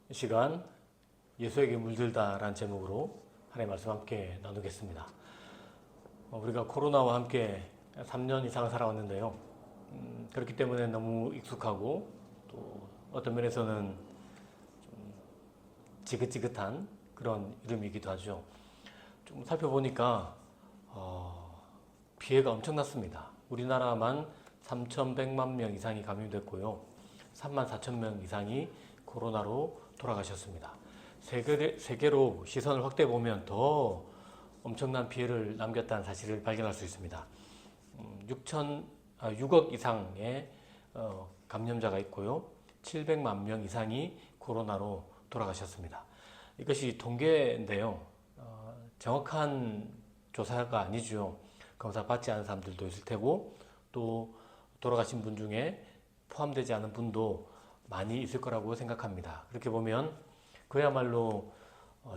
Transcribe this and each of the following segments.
이 시간 예수에게 물들다 라는 제목으로 하나님의 말씀 함께 나누겠습니다. 우리가 코로나와 함께 3년 이상 살아왔는데요. 그렇기 때문에 너무 익숙하고 또 어떤 면에서는 좀 지긋지긋한 그런 이름이기도 하죠. 좀 살펴보니까 피해가 엄청났습니다. 우리나라만 3,100만 명 이상이 감염됐고요. 34,000명 이상이 코로나로 돌아가셨습니다. 세계로 시선을 확대해 보면 더 엄청난 피해를 남겼다는 사실을 발견할 수 있습니다. 6억 이상의 감염자가 있고요. 700만 명 이상이 코로나로 돌아가셨습니다. 이것이 통계인데요. 정확한 조사가 아니죠. 검사 받지 않은 사람들도 있을 테고 또 돌아가신 분 중에 포함되지 않은 분도 많이 있을 거라고 생각합니다. 그렇게 보면 그야말로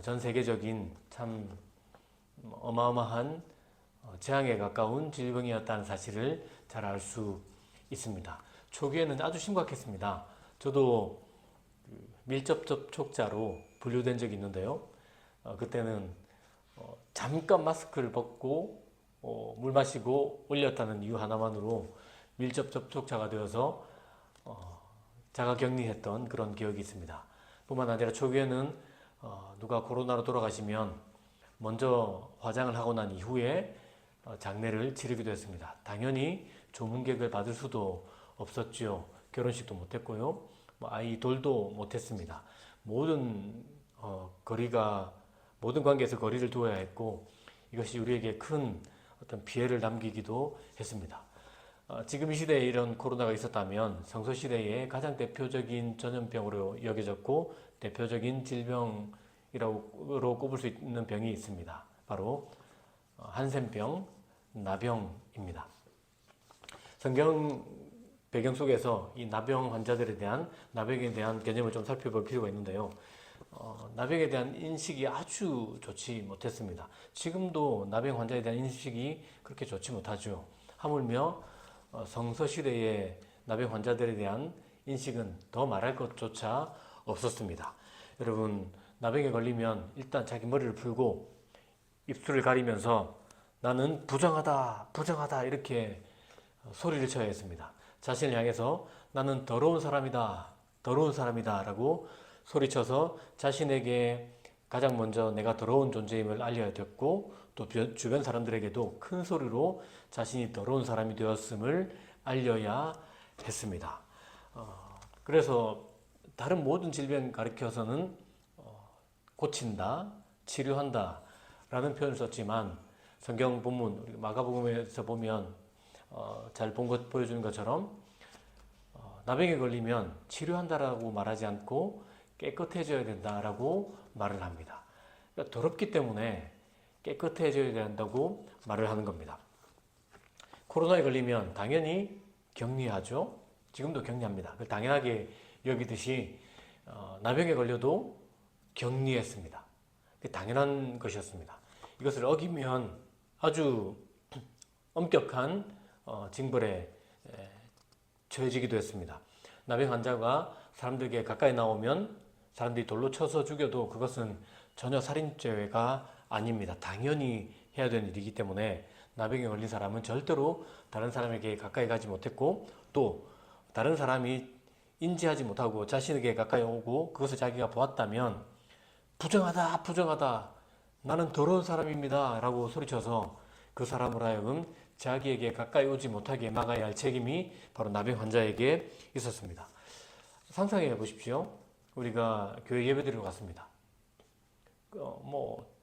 전 세계적인 참 어마어마한 재앙에 가까운 질병이었다는 사실을 잘 알 수 있습니다. 초기에는 아주 심각했습니다. 저도 밀접 접촉자로 분류된 적이 있는데요. 그때는 잠깐 마스크를 벗고 물 마시고 올렸다는 이유 하나만으로 밀접 접촉자가 되어서 자가격리했던 그런 기억이 있습니다. 뿐만 아니라 초기에는 누가 코로나로 돌아가시면 먼저 화장을 하고 난 이후에 장례를 치르기도 했습니다. 당연히 조문객을 받을 수도 없었죠. 결혼식도 못했고요. 아이 돌도 못했습니다. 모든 관계에서 거리를 두어야 했고 이것이 우리에게 큰 어떤 피해를 남기기도 했습니다. 지금 이 시대에 이런 코로나가 있었다면 성서시대의 가장 대표적인 전염병으로 여겨졌고 대표적인 질병이라고 꼽을 수 있는 병이 있습니다. 바로 한센병, 나병입니다. 성경 배경 속에서 이 나병에 대한 개념을 좀 살펴볼 필요가 있는데요. 나병에 대한 인식이 아주 좋지 못했습니다. 지금도 나병 환자에 대한 인식이 그렇게 좋지 못하죠. 하물며 성서시대의 나병 환자들에 대한 인식은 더 말할 것조차 없었습니다. 여러분, 나병에 걸리면 일단 자기 머리를 풀고 입술을 가리면서 나는 부정하다 이렇게 소리를 쳐야 했습니다. 자신을 향해서 나는 더러운 사람이다 라고 소리쳐서 자신에게 가장 먼저 내가 더러운 존재임을 알려야 됐고 또 주변 사람들에게도 큰 소리로 자신이 더러운 사람이 되었음을 알려야 했습니다. 그래서 다른 모든 질병 가리켜서는 고친다, 치료한다 라는 표현을 썼지만 성경 본문, 우리 마가복음에서 보면 잘 본 것 보여주는 것처럼 나병에 걸리면 치료한다라고 말하지 않고 깨끗해져야 된다라고 말을 합니다. 그러니까 더럽기 때문에 깨끗해져야 된다고 말을 하는 겁니다. 코로나에 걸리면 당연히 격리하죠. 지금도 격리합니다. 당연하게 여기듯이 나병에 걸려도 격리했습니다. 당연한 것이었습니다. 이것을 어기면 아주 엄격한 징벌에 처해지기도 했습니다. 나병 환자가 사람들에게 가까이 나오면 사람들이 돌로 쳐서 죽여도 그것은 전혀 살인죄가 아닙니다. 당연히 해야 되는 일이기 때문에 나병에 걸린 사람은 절대로 다른 사람에게 가까이 가지 못했고 또 다른 사람이 인지하지 못하고 자신에게 가까이 오고 그것을 자기가 보았다면 부정하다 나는 더러운 사람입니다 라고 소리쳐서 그 사람으로 하여금 자기에게 가까이 오지 못하게 막아야 할 책임이 바로 나병 환자에게 있었습니다. 상상해 보십시오. 우리가 교회 예배드리러 갔습니다.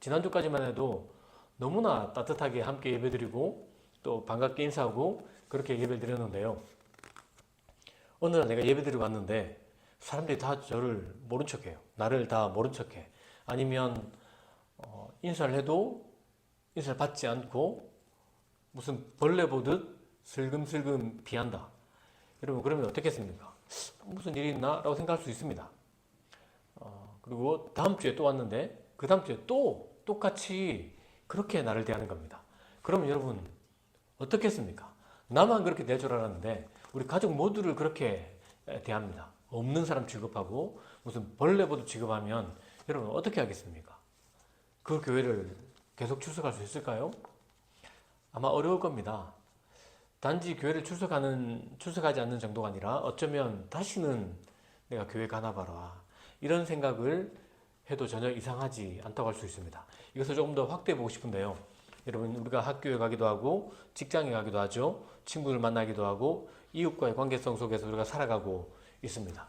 지난주까지만 해도 너무나 따뜻하게 함께 예배드리고 또 반갑게 인사하고 그렇게 예배를 드렸는데요. 어느 날 내가 예배드리러 갔는데 사람들이 다 저를 모른 척해요. 나를 다 모른 척해. 아니면 인사를 해도 인사를 받지 않고 무슨 벌레 보듯 슬금슬금 피한다. 여러분 그러면 어떻겠습니까? 무슨 일이 있나? 라고 생각할 수 있습니다. 그리고 다음 주에 또 왔는데 그 다음 주에 또 똑같이 그렇게 나를 대하는 겁니다. 그러면 여러분 어떻겠습니까? 나만 그렇게 대할 줄 알았는데 우리 가족 모두를 그렇게 대합니다. 없는 사람 취급하고 무슨 벌레보도 취급하면 여러분 어떻게 하겠습니까? 그 교회를 계속 출석할 수 있을까요? 아마 어려울 겁니다. 단지 교회를 출석하지 않는 정도가 아니라 어쩌면 다시는 내가 교회 가나 봐라 이런 생각을 해도 전혀 이상하지 않다고 할 수 있습니다. 이것을 조금 더 확대해 보고 싶은데요. 여러분 우리가 학교에 가기도 하고 직장에 가기도 하죠. 친구를 만나기도 하고 이웃과의 관계성 속에서 우리가 살아가고 있습니다.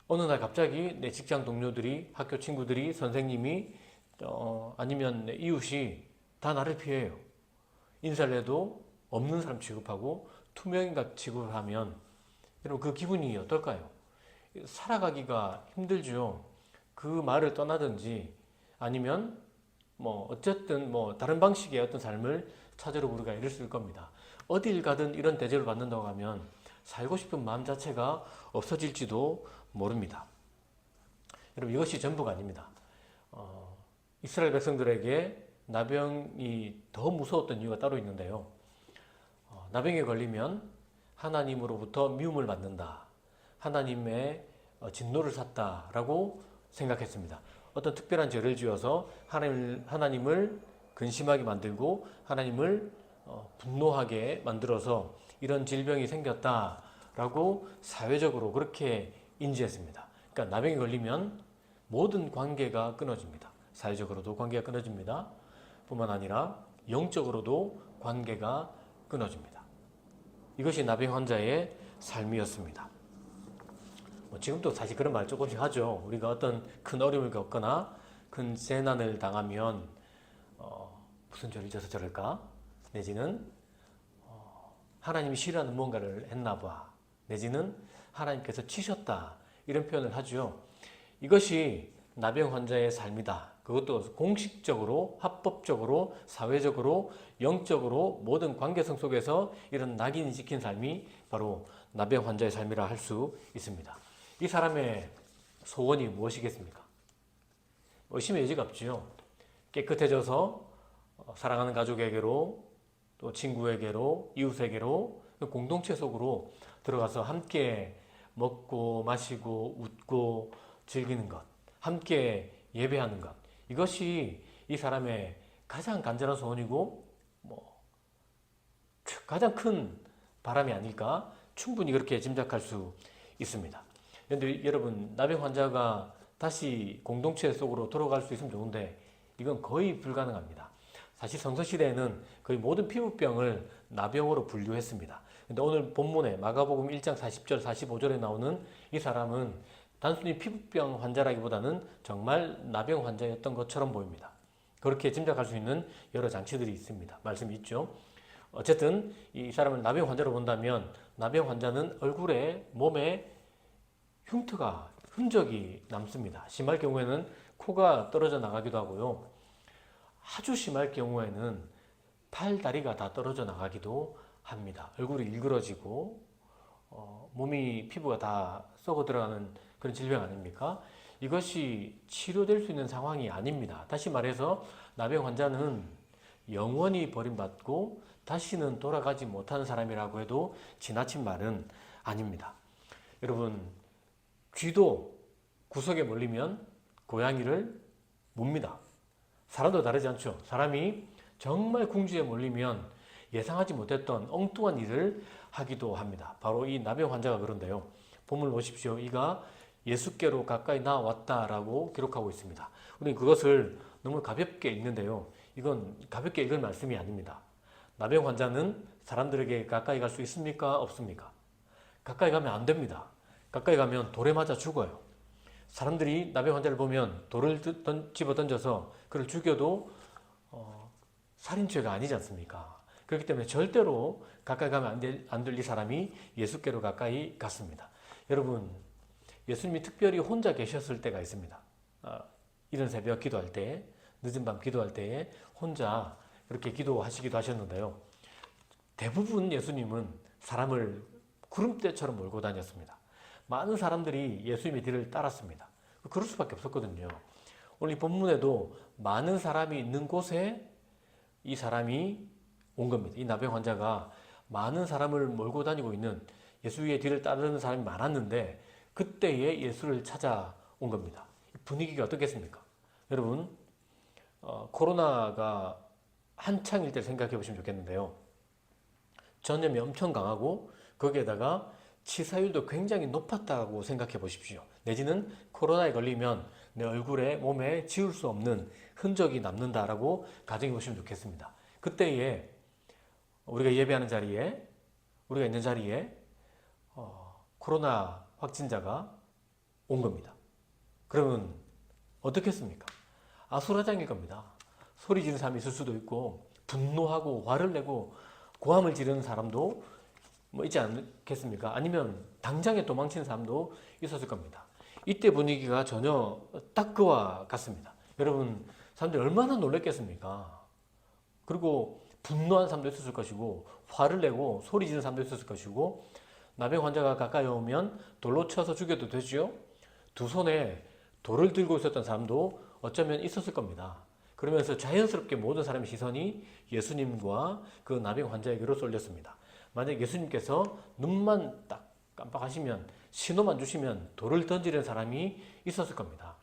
어느 날 갑자기 내 직장 동료들이, 학교 친구들이, 선생님이 아니면 내 이웃이 다 나를 피해요. 인사를 해도 없는 사람 취급하고 투명인간 취급을 하면 여러분 그 기분이 어떨까요? 살아가기가 힘들죠. 그 말을 떠나든지 아니면 어쨌든 다른 방식의 어떤 삶을 찾으러 우리가 애를 쓸 겁니다. 어딜 가든 이런 대접을 받는다고 하면 살고 싶은 마음 자체가 없어질지도 모릅니다. 여러분 이것이 전부가 아닙니다. 이스라엘 백성들에게 나병이 더 무서웠던 이유가 따로 있는데요. 나병에 걸리면 하나님으로부터 미움을 받는다. 하나님의 진노를 샀다라고 생각했습니다. 어떤 특별한 죄를 지어서 하나님을 근심하게 만들고 하나님을 분노하게 만들어서 이런 질병이 생겼다라고 사회적으로 그렇게 인지했습니다. 그러니까 나병에 걸리면 모든 관계가 끊어집니다. 사회적으로도 관계가 끊어집니다. 뿐만 아니라 영적으로도 관계가 끊어집니다. 이것이 나병 환자의 삶이었습니다. 지금도 사실 그런 말 조금씩 하죠. 우리가 어떤 큰 어려움을 겪거나 큰 재난을 당하면 무슨 죄를 져서 저럴까? 내지는 하나님이 싫어하는 무언가를 했나 봐. 내지는 하나님께서 치셨다. 이런 표현을 하죠. 이것이 나병 환자의 삶이다. 그것도 공식적으로, 합법적으로, 사회적으로, 영적으로 모든 관계성 속에서 이런 낙인이 찍힌 삶이 바로 나병 환자의 삶이라 할 수 있습니다. 이 사람의 소원이 무엇이겠습니까? 의심의 여지가 없지요. 깨끗해져서 사랑하는 가족에게로 또 친구에게로 이웃에게로 공동체 속으로 들어가서 함께 먹고 마시고 웃고 즐기는 것, 함께 예배하는 것, 이것이 이 사람의 가장 간절한 소원이고 가장 큰 바람이 아닐까 충분히 그렇게 짐작할 수 있습니다. 그런데 여러분 나병 환자가 다시 공동체 속으로 돌아갈 수 있으면 좋은데 이건 거의 불가능합니다. 사실 성서시대에는 거의 모든 피부병을 나병으로 분류했습니다. 근데 오늘 본문에 마가복음 1장 40절 45절에 나오는 이 사람은 단순히 피부병 환자라기보다는 정말 나병 환자였던 것처럼 보입니다. 그렇게 짐작할 수 있는 여러 장치들이 있습니다. 말씀이 있죠. 어쨌든 이 사람을 나병 환자로 본다면 나병 환자는 얼굴에 몸에 흔적이 남습니다. 심할 경우에는 코가 떨어져 나가기도 하고요. 아주 심할 경우에는 팔, 다리가 다 떨어져 나가기도 합니다. 얼굴이 일그러지고 몸이 피부가 다 썩어 들어가는 그런 질병 아닙니까? 이것이 치료될 수 있는 상황이 아닙니다. 다시 말해서 나병 환자는 영원히 버림받고 다시는 돌아가지 못하는 사람이라고 해도 지나친 말은 아닙니다. 여러분 쥐도 구석에 몰리면 고양이를 뭅니다. 사람도 다르지 않죠. 사람이 정말 궁지에 몰리면 예상하지 못했던 엉뚱한 일을 하기도 합니다. 바로 이 나병 환자가 그런데요. 본문을 보십시오. 이가 예수께로 가까이 나왔다라고 기록하고 있습니다. 우리는 그것을 너무 가볍게 읽는데요. 이건 가볍게 읽을 말씀이 아닙니다. 나병 환자는 사람들에게 가까이 갈 수 있습니까? 없습니까? 가까이 가면 안 됩니다. 가까이 가면 돌에 맞아 죽어요. 사람들이 나병 환자를 보면 돌을 집어 던져서 그를 죽여도 살인죄가 아니지 않습니까? 그렇기 때문에 절대로 가까이 가면 안 될 이 사람이 예수께로 가까이 갔습니다. 여러분 예수님이 특별히 혼자 계셨을 때가 있습니다. 이른 새벽 기도할 때, 늦은 밤 기도할 때에 혼자 그렇게 기도하시기도 하셨는데요. 대부분 예수님은 사람을 구름대처럼 몰고 다녔습니다. 많은 사람들이 예수님의 뒤를 따랐습니다. 그럴 수밖에 없었거든요. 오늘 이 본문에도 많은 사람이 있는 곳에 이 사람이 온 겁니다. 이 나병 환자가 많은 사람을 몰고 다니고 있는 예수의 뒤를 따르는 사람이 많았는데 그때에 예수를 찾아온 겁니다. 분위기가 어떻겠습니까? 여러분, 코로나가 한창일 때 생각해 보시면 좋겠는데요. 전염이 엄청 강하고 거기에다가 치사율도 굉장히 높았다고 생각해 보십시오. 내지는 코로나에 걸리면 내 얼굴에 몸에 지울 수 없는 흔적이 남는다라고 가정해 보시면 좋겠습니다. 그때에 우리가 예배하는 자리에 우리가 있는 자리에 코로나 확진자가 온 겁니다. 그러면 어떻겠습니까? 아수라장일 겁니다. 소리 지르는 사람이 있을 수도 있고 분노하고 화를 내고 고함을 지르는 사람도 뭐 있지 않겠습니까? 아니면 당장에 도망치는 사람도 있었을 겁니다. 이때 분위기가 전혀 딱 그와 같습니다. 여러분, 사람들이 얼마나 놀랐겠습니까? 그리고 분노한 사람도 있었을 것이고 화를 내고 소리 지르는 사람도 있었을 것이고 나병 환자가 가까이 오면 돌로 쳐서 죽여도 되죠. 두 손에 돌을 들고 있었던 사람도 어쩌면 있었을 겁니다. 그러면서 자연스럽게 모든 사람의 시선이 예수님과 그 나병 환자에게로 쏠렸습니다. 만약 예수님께서 눈만 딱 깜빡하시면 신호만 주시면 돌을 던지는 사람이 있었을 겁니다.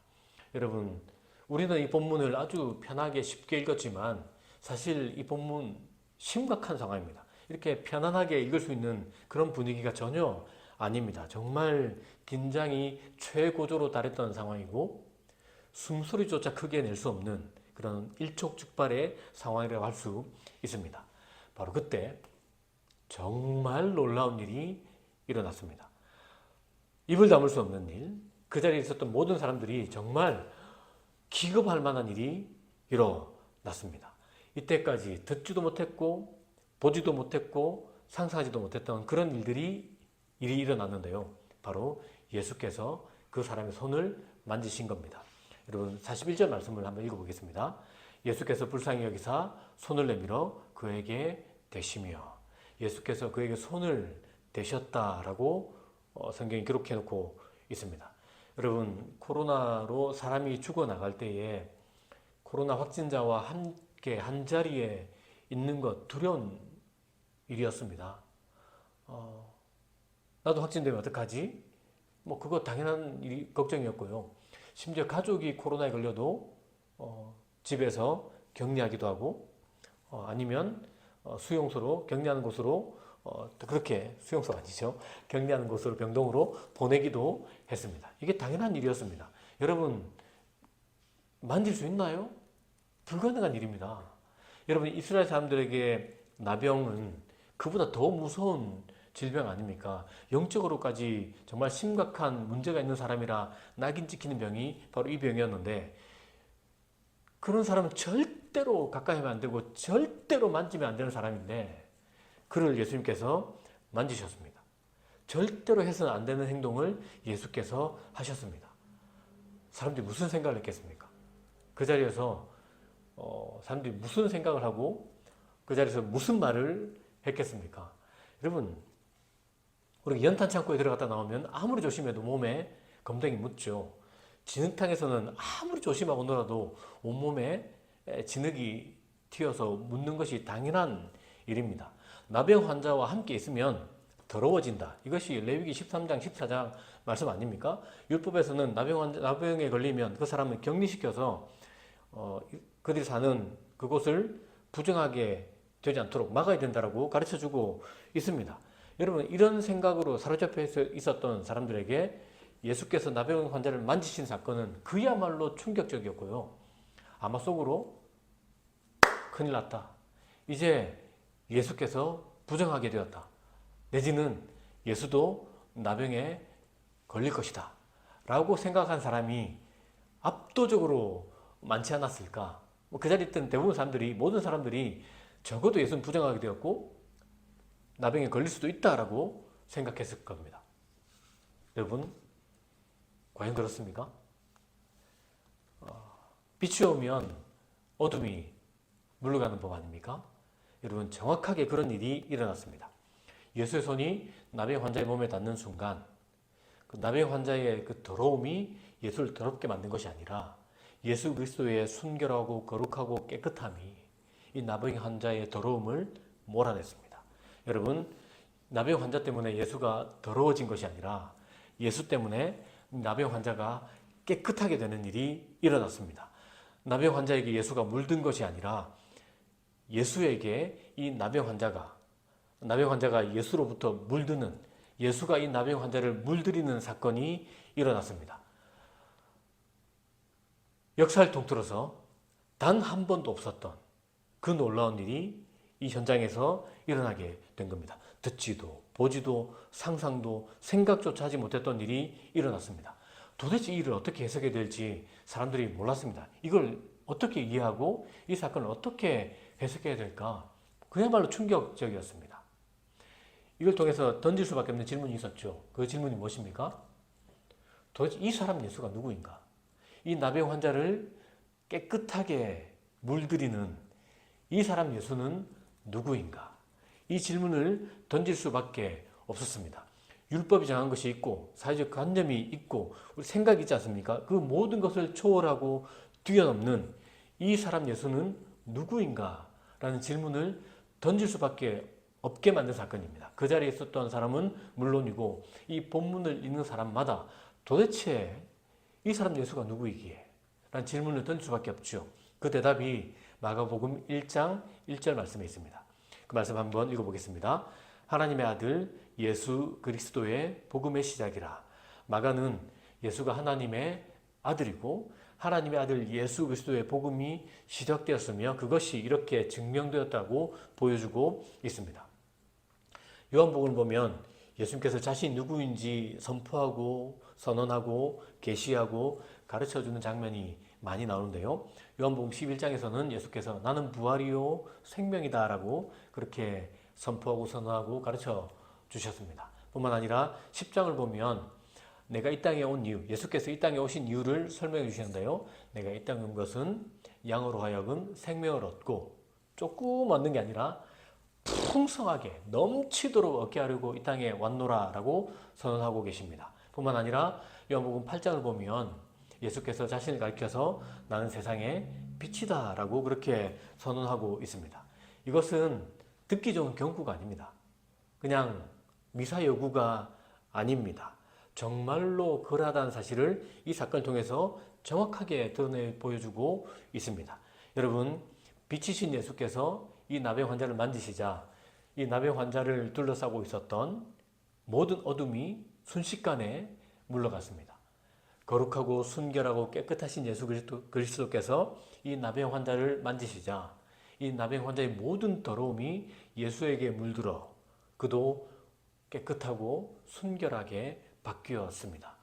여러분, 우리는 이 본문을 아주 편하게 쉽게 읽었지만 사실 이 본문 심각한 상황입니다. 이렇게 편안하게 읽을 수 있는 그런 분위기가 전혀 아닙니다. 정말 긴장이 최고조로 달했던 상황이고 숨소리조차 크게 낼 수 없는 그런 일촉즉발의 상황이라고 할 수 있습니다. 바로 그때 정말 놀라운 일이 일어났습니다. 입을 다물 수 없는 일, 그 자리에 있었던 모든 사람들이 정말 기겁할 만한 일이 일어났습니다. 이때까지 듣지도 못했고 보지도 못했고 상상하지도 못했던 그런 일이 일어났는데요. 바로 예수께서 그 사람의 손을 만지신 겁니다. 여러분, 41절 말씀을 한번 읽어보겠습니다. 예수께서 불쌍히 여기사 손을 내밀어 그에게 대시며, 예수께서 그에게 손을 대셨다라고 성경이 기록해 놓고 있습니다. 여러분, 코로나로 사람이 죽어나갈 때에 코로나 확진자와 함께 한 자리에 있는 것 두려운 일이었습니다. 나도 확진되면 어떡하지? 뭐 그거 당연한 걱정이었고요. 심지어 가족이 코로나에 걸려도 집에서 격리하기도 하고 아니면 수용소로 격리하는 곳으로 그렇게 수용소가 아니죠. 격리하는 곳으로 병동으로 보내기도 했습니다. 이게 당연한 일이었습니다. 여러분, 만질 수 있나요? 불가능한 일입니다. 여러분, 이스라엘 사람들에게 나병은 그보다 더 무서운 질병 아닙니까? 영적으로까지 정말 심각한 문제가 있는 사람이라 낙인 찍히는 병이 바로 이 병이었는데 그런 사람은 절대로 가까이 하면 안 되고 절대로 만지면 안 되는 사람인데 그를 예수님께서 만지셨습니다. 절대로 해서는 안 되는 행동을 예수께서 하셨습니다. 사람들이 무슨 생각을 했겠습니까? 그 자리에서 사람들이 무슨 생각을 하고 그 자리에서 무슨 말을 했겠습니까? 여러분, 우리가 연탄 창고에 들어갔다 나오면 아무리 조심해도 몸에 검댕이 묻죠. 진흙탕에서는 아무리 조심하고 놀아도 온몸에 진흙이 튀어서 묻는 것이 당연한 일입니다. 나병 환자와 함께 있으면 더러워진다. 이것이 레위기 13장, 14장 말씀 아닙니까? 율법에서는 나병에 걸리면 그 사람을 격리시켜서 그들이 사는 그곳을 부정하게 되지 않도록 막아야 된다라고 가르쳐주고 있습니다. 여러분, 이런 생각으로 사로잡혀 있었던 사람들에게 예수께서 나병 환자를 만지신 사건은 그야말로 충격적이었고요. 아마 속으로 큰일 났다. 이제 예수께서 부정하게 되었다. 내지는 예수도 나병에 걸릴 것이다. 라고 생각한 사람이 압도적으로 많지 않았을까. 그 자리에 있던 대부분 사람들이, 모든 사람들이 적어도 예수는 부정하게 되었고 나병에 걸릴 수도 있다라고 생각했을 겁니다. 여러분, 과연 그렇습니까? 빛이 오면 어둠이 물러가는 법 아닙니까? 여러분, 정확하게 그런 일이 일어났습니다. 예수의 손이 나병 환자의 몸에 닿는 순간 그 나병 환자의 그 더러움이 예수를 더럽게 만든 것이 아니라 예수 그리스도의 순결하고 거룩하고 깨끗함이 이 나병 환자의 더러움을 몰아냈습니다. 여러분, 나병 환자 때문에 예수가 더러워진 것이 아니라 예수 때문에 나병 환자가 깨끗하게 되는 일이 일어났습니다. 나병 환자에게 예수가 물든 것이 아니라 예수에게 이 나병 환자가 예수로부터 물드는, 예수가 이 나병 환자를 물들이는 사건이 일어났습니다. 역사를 통틀어서 단 한 번도 없었던 그 놀라운 일이 이 현장에서 일어나게 된 겁니다. 듣지도 보지도 상상도 생각조차 하지 못했던 일이 일어났습니다. 도대체 이 일을 어떻게 해석해야 될지 사람들이 몰랐습니다. 이걸 어떻게 이해하고 이 사건을 어떻게 해석해야 될까? 그야말로 충격적이었습니다. 이걸 통해서 던질 수밖에 없는 질문이 있었죠. 그 질문이 무엇입니까? 도대체 이 사람 예수가 누구인가? 이 나병 환자를 깨끗하게 물들이는 이 사람 예수는 누구인가? 이 질문을 던질 수밖에 없었습니다. 율법이 정한 것이 있고 사회적 관념이 있고 우리 생각이 있지 않습니까? 그 모든 것을 초월하고 뛰어넘는 이 사람 예수는 누구인가? 라는 질문을 던질 수밖에 없게 만든 사건입니다. 그 자리에 있었던 사람은 물론이고 이 본문을 읽는 사람마다 도대체 이 사람 예수가 누구이기에? 라는 질문을 던질 수밖에 없죠. 그 대답이 마가복음 1장 1절 말씀에 있습니다. 그 말씀 한번 읽어보겠습니다. 하나님의 아들 예수 그리스도의 복음의 시작이라. 마가는 예수가 하나님의 아들이고 하나님의 아들 예수 그리스도의 복음이 시작되었으며 그것이 이렇게 증명되었다고 보여주고 있습니다. 요한복음을 보면 예수님께서 자신이 누구인지 선포하고 선언하고 계시하고 가르쳐주는 장면이 많이 나오는데요. 요한복음 11장에서는 예수께서 나는 부활이요 생명이다 라고 그렇게 선포하고 선언하고 가르쳐 주셨습니다. 뿐만 아니라 10장을 보면 내가 이 땅에 온 이유, 예수께서 이 땅에 오신 이유를 설명해 주시는데요. 내가 이 땅에 온 것은 양으로 하여금 생명을 얻고 조금 얻는 게 아니라 풍성하게 넘치도록 얻게 하려고 이 땅에 왔노라 라고 선언하고 계십니다. 뿐만 아니라 요한복음 8장을 보면 예수께서 자신을 가리켜서 나는 세상의 빛이다 라고 그렇게 선언하고 있습니다. 이것은 듣기 좋은 경구가 아닙니다. 그냥 미사여구가 아닙니다. 정말로 그러하다는 사실을 이 사건을 통해서 정확하게 드러내 보여주고 있습니다. 여러분, 빛이신 예수께서 이 나병 환자를 만지시자 이 나병 환자를 둘러싸고 있었던 모든 어둠이 순식간에 물러갔습니다. 거룩하고 순결하고 깨끗하신 예수 그리스도께서 이 나병 환자를 만지시자 이 나병 환자의 모든 더러움이 예수에게 물들어 그도 깨끗하고 순결하게 바뀌었습니다.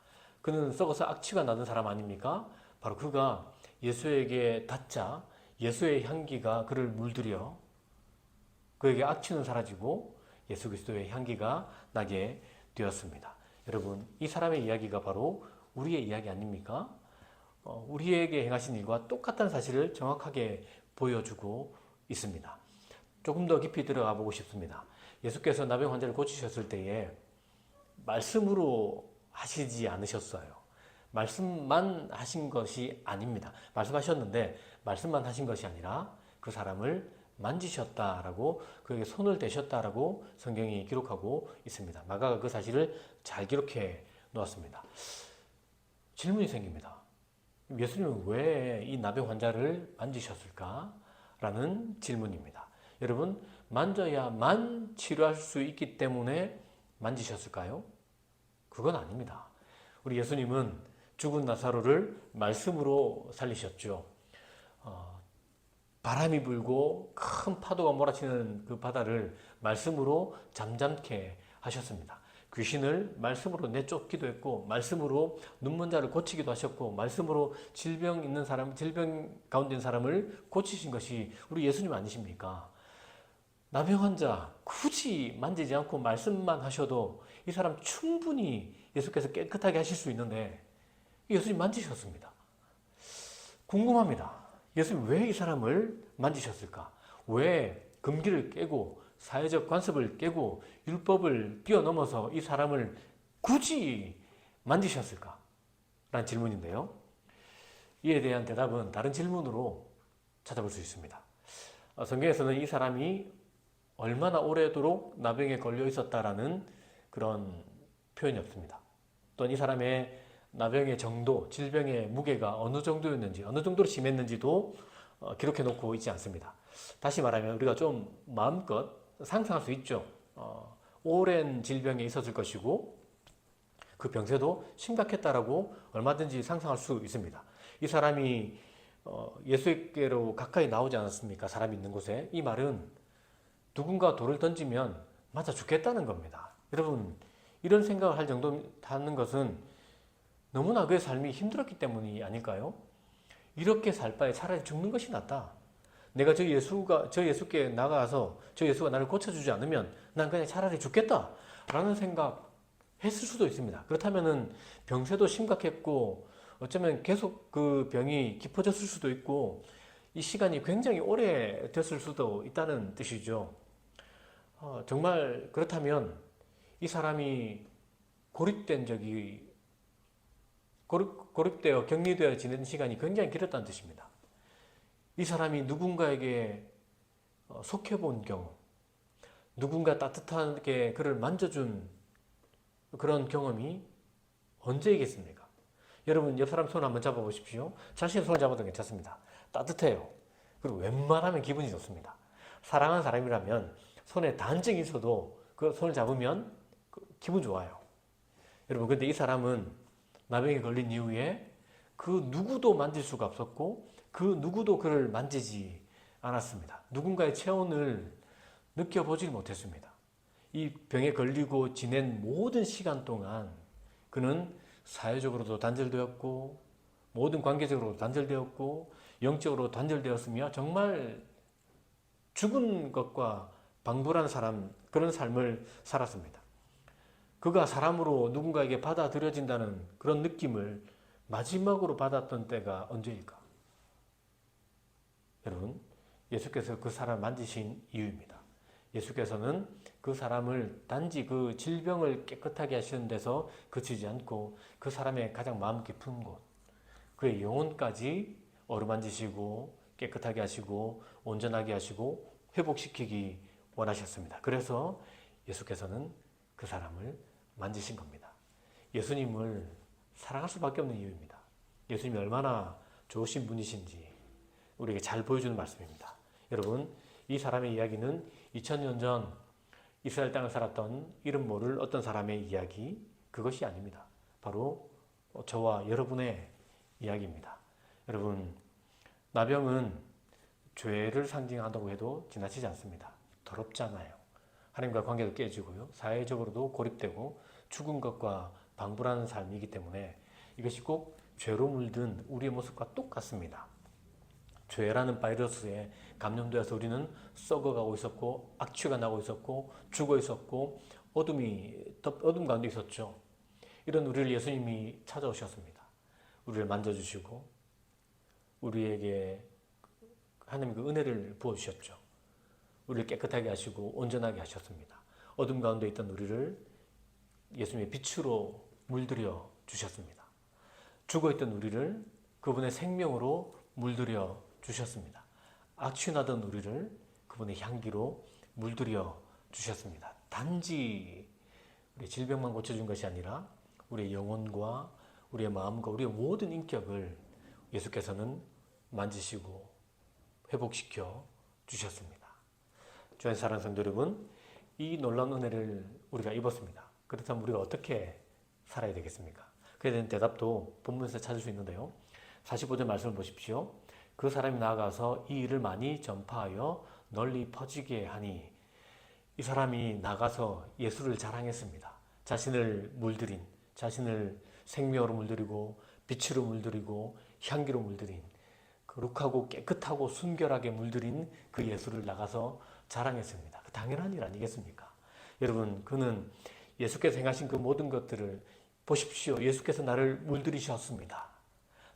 그는 썩어서 악취가 나는 사람 아닙니까? 바로 그가 예수에게 닿자 예수의 향기가 그를 물들여 그에게 악취는 사라지고 예수 그리스도의 향기가 나게 되었습니다. 여러분, 이 사람의 이야기가 바로 우리의 이야기 아닙니까? 우리에게 행하신 일과 똑같은 사실을 정확하게 보여주고 있습니다. 조금 더 깊이 들어가 보고 싶습니다. 예수께서 나병 환자를 고치셨을 때에 말씀으로 하시지 않으셨어요. 말씀만 하신 것이 아닙니다. 말씀하셨는데 말씀만 하신 것이 아니라 그 사람을 만지셨다라고 그에게 손을 대셨다라고 성경이 기록하고 있습니다. 마가가 그 사실을 잘 기록해 놓았습니다. 질문이 생깁니다. 예수님은 왜 이 나병 환자를 만지셨을까? 라는 질문입니다. 여러분, 만져야만 치료할 수 있기 때문에 만지셨을까요? 그건 아닙니다. 우리 예수님은 죽은 나사로를 말씀으로 살리셨죠. 바람이 불고 큰 파도가 몰아치는 그 바다를 말씀으로 잠잠케 하셨습니다. 귀신을 말씀으로 내쫓기도 했고 말씀으로 눈먼 자를 고치기도 하셨고 말씀으로 질병 가운데 있는 사람을 고치신 것이 우리 예수님 아니십니까? 나병 환자 굳이 만지지 않고 말씀만 하셔도 이 사람 충분히 예수께서 깨끗하게 하실 수 있는데 예수님 만지셨습니다. 궁금합니다. 예수님 왜 이 사람을 만지셨을까? 왜 금기를 깨고 사회적 관습을 깨고 율법을 뛰어넘어서 이 사람을 굳이 만지셨을까? 라는 질문인데요. 이에 대한 대답은 다른 질문으로 찾아볼 수 있습니다. 성경에서는 이 사람이 얼마나 오래도록 나병에 걸려 있었다라는 그런 표현이 없습니다. 또는 이 사람의 나병의 정도, 질병의 무게가 어느 정도였는지, 어느 정도로 심했는지도 기록해 놓고 있지 않습니다. 다시 말하면 우리가 좀 마음껏 상상할 수 있죠. 오랜 질병에 있었을 것이고 그 병세도 심각했다라고 얼마든지 상상할 수 있습니다. 이 사람이 예수께로 가까이 나오지 않았습니까? 사람이 있는 곳에. 이 말은 누군가 돌을 던지면 맞아 죽겠다는 겁니다. 여러분, 이런 생각을 할 정도 하는 것은 너무나 그의 삶이 힘들었기 때문이 아닐까요? 이렇게 살 바에 차라리 죽는 것이 낫다. 내가 저 예수께 나가서 저 예수가 나를 고쳐주지 않으면 난 그냥 차라리 죽겠다. 라는 생각 했을 수도 있습니다. 그렇다면은 병세도 심각했고 어쩌면 계속 그 병이 깊어졌을 수도 있고 이 시간이 굉장히 오래 됐을 수도 있다는 뜻이죠. 정말 그렇다면 이 사람이 고립되어 격리되어 지낸 시간이 굉장히 길었다는 뜻입니다. 이 사람이 누군가에게 속해본 경우, 누군가 따뜻하게 그를 만져준 그런 경험이 언제이겠습니까? 여러분 옆 사람 손 한번 잡아보십시오. 자신의 손을 잡아도 괜찮습니다. 따뜻해요. 그리고 웬만하면 기분이 좋습니다. 사랑하는 사람이라면 손에 단증이 있어도 그 손을 잡으면 기분 좋아요. 여러분 근데 이 사람은 나병에 걸린 이후에 그 누구도 만질 수가 없었고 그 누구도 그를 만지지 않았습니다. 누군가의 체온을 느껴보지 못했습니다. 이 병에 걸리고 지낸 모든 시간 동안 그는 사회적으로도 단절되었고 모든 관계적으로도 단절되었고 영적으로 단절되었으며 정말 죽은 것과 방불한 사람 그런 삶을 살았습니다. 그가 사람으로 누군가에게 받아들여진다는 그런 느낌을 마지막으로 받았던 때가 언제일까? 여러분, 예수께서 그 사람을 만지신 이유입니다. 예수께서는 그 사람을 단지 그 질병을 깨끗하게 하시는 데서 그치지 않고 그 사람의 가장 마음 깊은 곳, 그의 영혼까지 어루만지시고 깨끗하게 하시고 온전하게 하시고 회복시키기 원하셨습니다. 그래서 예수께서는 그 사람을 만지신 겁니다. 예수님을 사랑할 수밖에 없는 이유입니다. 예수님이 얼마나 좋으신 분이신지 우리에게 잘 보여주는 말씀입니다. 여러분, 이 사람의 이야기는 2000년 전 이스라엘 땅을 살았던 이름 모를 어떤 사람의 이야기, 그것이 아닙니다. 바로 저와 여러분의 이야기입니다. 여러분, 나병은 죄를 상징한다고 해도 지나치지 않습니다. 더럽잖아요. 하나님과 관계도 깨지고요. 사회적으로도 고립되고 죽은 것과 방불하는 삶이기 때문에 이것이 꼭 죄로 물든 우리의 모습과 똑같습니다. 죄라는 바이러스에 감염되어서 우리는 썩어가고 있었고 악취가 나고 있었고 죽어 있었고 어둠 가운데 있었죠. 이런 우리를 예수님이 찾아오셨습니다. 우리를 만져주시고 우리에게 하나님 그 은혜를 부어주셨죠. 우리를 깨끗하게 하시고 온전하게 하셨습니다. 어둠 가운데 있던 우리를 예수님의 빛으로 물들여 주셨습니다. 죽어있던 우리를 그분의 생명으로 물들여 주셨습니다. 악취나던 우리를 그분의 향기로 물들여 주셨습니다. 단지 우리의 질병만 고쳐준 것이 아니라 우리의 영혼과 우리의 마음과 우리의 모든 인격을 예수께서는 만지시고 회복시켜 주셨습니다. 주의 사랑하는 성도 여러분, 이 놀라운 은혜를 우리가 입었습니다. 그렇다면 우리가 어떻게 살아야 되겠습니까? 그에 대한 대답도 본문에서 찾을 수 있는데요. 45절 말씀을 보십시오. 그 사람이 나아가서 이 일을 많이 전파하여 널리 퍼지게 하니, 이 사람이 나가서 예수를 자랑했습니다. 자신을 생명으로 물들이고 빛으로 물들이고 향기로 물들인, 거룩하고 깨끗하고 순결하게 물들인 그 예수를 나가서 자랑했습니다. 그 당연한 일 아니겠습니까? 여러분, 그는 예수께서 행하신 그 모든 것들을 보십시오. 예수께서 나를 물들이셨습니다.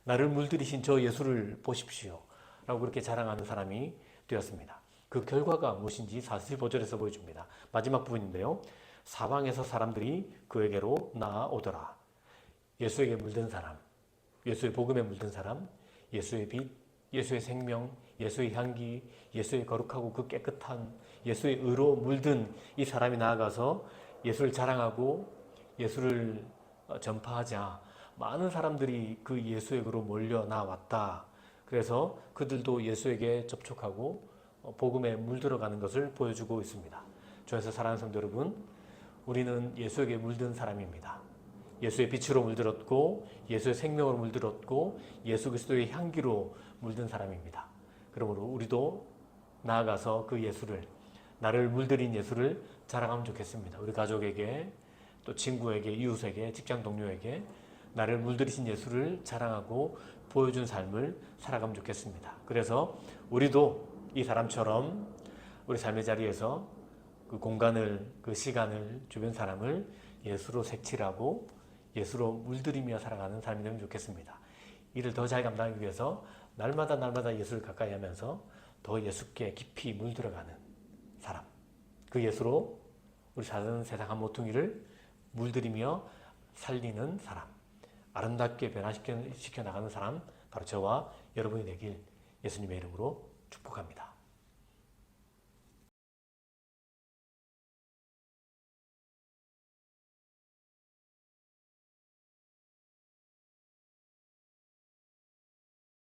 나를 물들이신 저 예수를 보십시오. 라고 그렇게 자랑하는 사람이 되었습니다. 그 결과가 무엇인지 45절에서 보여줍니다. 마지막 부분인데요. 사방에서 사람들이 그에게로 나아오더라. 예수에게 물든 사람, 예수의 복음에 물든 사람, 예수의 빛, 예수의 생명, 예수의 향기, 예수의 거룩하고 그 깨끗한 예수의 의로 물든 이 사람이 나아가서 예수를 자랑하고 예수를 전파하자 많은 사람들이 그 예수에게로 몰려 나왔다. 그래서 그들도 예수에게 접촉하고 복음에 물들어가는 것을 보여주고 있습니다. 주에서 사랑하는 성도 여러분, 우리는 예수에게 물든 사람입니다. 예수의 빛으로 물들었고 예수의 생명으로 물들었고 예수 그리스도의 향기로 물든 사람입니다. 그러므로 우리도 나아가서 그 예수를, 나를 물들인 예수를 자랑하면 좋겠습니다. 우리 가족에게, 또 친구에게, 이웃에게, 직장 동료에게 나를 물들이신 예수를 자랑하고 보여준 삶을 살아가면 좋겠습니다. 그래서 우리도 이 사람처럼 우리 삶의 자리에서 그 공간을, 그 시간을, 주변 사람을 예수로 색칠하고 예수로 물들이며 살아가는 삶이 되면 좋겠습니다. 이를 더 잘 감당하기 위해서 날마다 예수를 가까이 하면서 더 예수께 깊이 물들어가는 사람, 그 예수로 우리 사는 세상 한 모퉁이를 물들이며 살리는 사람, 아름답게 변화시켜 나가는 사람, 바로 저와 여러분이 되길 예수님의 이름으로 축복합니다.